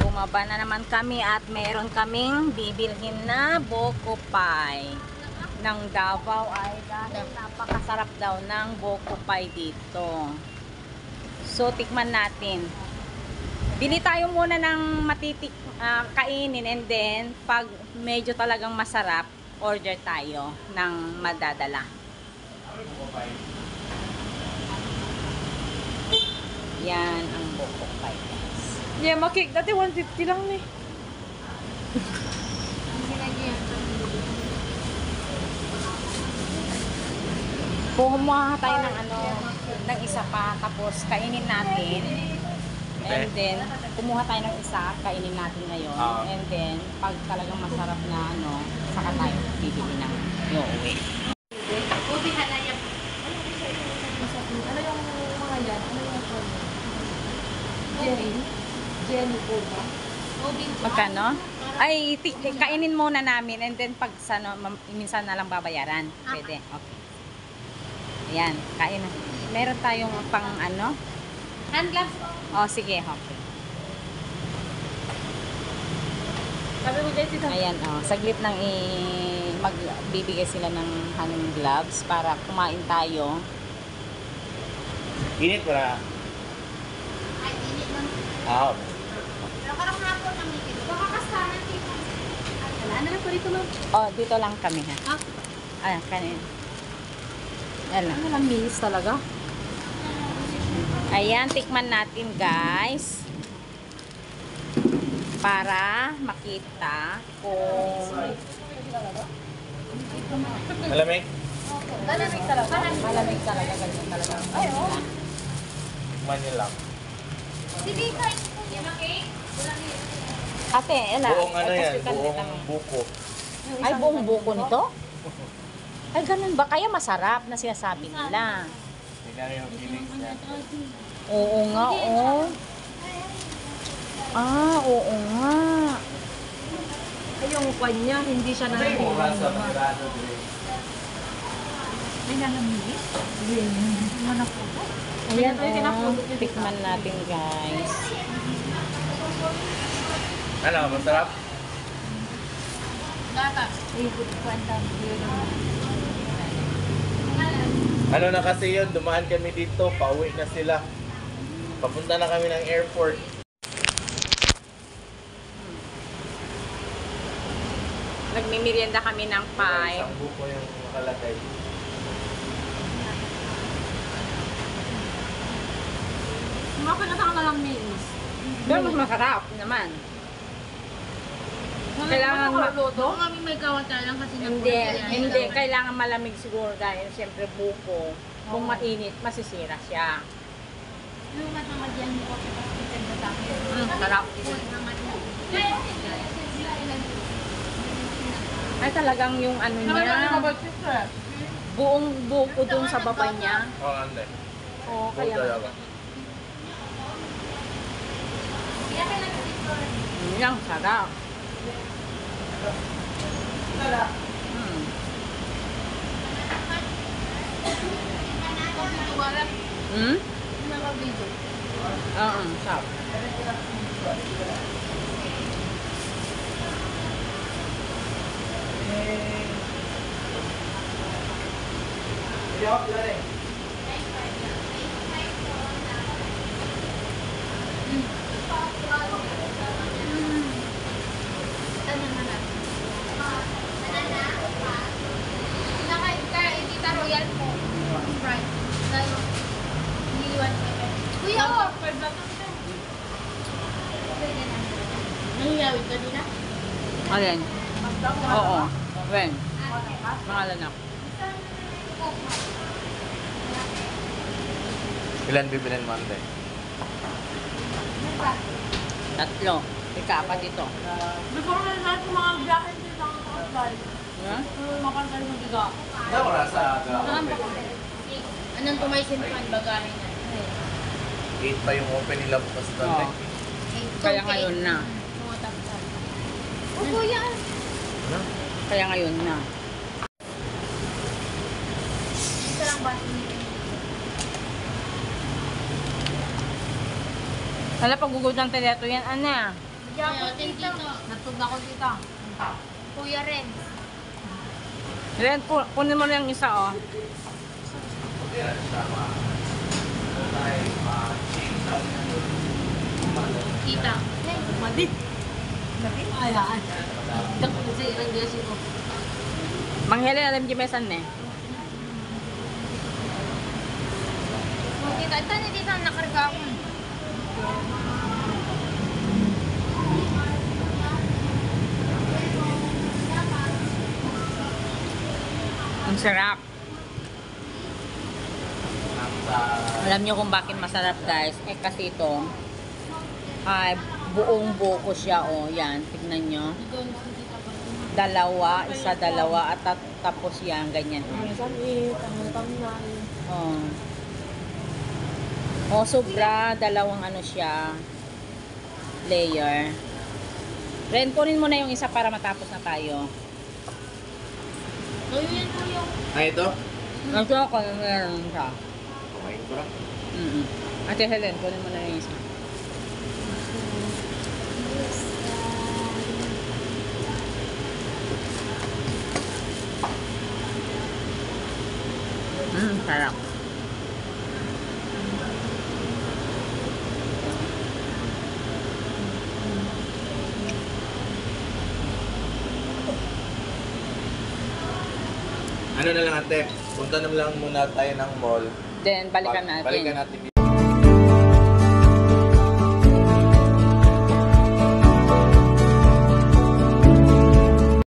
Bumaba na naman kami at meron kaming bibilhin na Buko Pie ng Davao ay dahil napakasarap daw ng Buko Pie dito. So, tikman natin. Bili tayo muna ng kainin and then pag medyo talagang masarap, order tayo ng madadala. Yan ang Buko Pie. Yeah, makik. Dati 150 lang eh. Kumuha tayo ng ng isa pa, tapos kainin natin. And then, kumuha tayo ng isa, kainin natin ngayon. And then, pag talagang masarap na saka tayo bibili ng iuwi. Ano yung mga yan? Ano yung Jenny? Jenny po ba? Magkano? Ay, kainin muna namin and then pag minsan na lang babayaran. Pwede. Okay. Ayan, kain na. Meron tayong pang Hand gloves. Oh, sige. Okay. Sabi mo dyan dito. Ayan, saglit nang magbibigay sila ng hand gloves para kumain tayo. Init para. Ay, init lang. Pero karang hapon ang init. Baka kasanan dito. Ano na po dito, ma'am? Oh, dito lang kami ha. Ayan, kanin. Ayan. Ano lang, miss talaga? Ayan, tikman natin guys. Para makita kung Malamig? Malamig talaga. malamig talaga. Ganyan talaga. Ay, oo. Manyo lang. Sige, kain po. Yan, okay? Ate, Buong yan, pastikan buong kita mo. buko. Ay, buong buko nito? Ay, ganun ba? Kaya masarap na sinasabi nila. Tingnan yung feelings niya. Oo nga, oh. Ah, oo nga. Ay, yung kwan niya, hindi siya Ay, mura sa nalamin. pagkado. Ay, nalamin? Hindi mo na po. Ayan, Ay, kinapulot niya dito. tikman natin guys. Ano, masarap? Gata. Ay, kwan Ano na kasi yun, dumaan kami dito, pauwi na sila. Papunta na kami ng airport. Nagmimerienda kami ng pie. Isang buko yung nakalagay. Mapanatang na lang, miss. Pero mas masarap naman. Kailangan maluto. Kami may kawatan lang kasi Hindi. Kailangan malamig siguro dahil siyempre buko. Kung mainit, masisira siya. Yung matamad yan mo kasi pastikan mo sa akin. Sarap. Ay talagang yung niya, buong buko dun sa baba niya. Oo, ande. Oo, Buko kaya talaga. yung sarap. Hmm? Oo, sarap. Kuya, nangyayawid ka din na? Alin? Oo. When? Pangalan ako. Ilan bibilin mo, ande? Tatlo. Ika pa dito. Before na lahat yung mga biyakin din ang kakasal. Ha? Makasal mo biga. Ano wala sa Anong tumaisin pa ang bagahe niya? 8 pa yung open nila bukas Oo. doon. Kaya ngayon na. O kuya. Ano? Kaya ngayon na. Ito lang ba? Wala pag-gugod ng teleto yan, Ana. ako dito. Natug ako dito. Kuya Ren. Ren, kunin mo na yung isa, oh. Kita. Madi. Ayan. Dapat kasi ang gasi ko. Manghili alam di mesan ne. Kita. Ito na dito ang nakarga ako. Ang sarap. Alam nyo kung bakit masarap, guys? Eh, kasi ito, ay, buong buko siya, oh. Yan, tignan nyo. Dalawa, isa, dalawa, at tapos yan, ganyan. Oh. Oh, sobra, dalawang ano siya, layer. Ren, kunin mo na yung isa para matapos na tayo. Ayun po yung... Ay, ito? Ito ako, meron siya. Kumain ko lang. Ate Helen, kunin mo na yung isa. Sarap. Ano na lang ate, punta na lang muna tayo ng mall. Then, balikan natin. Balikan natin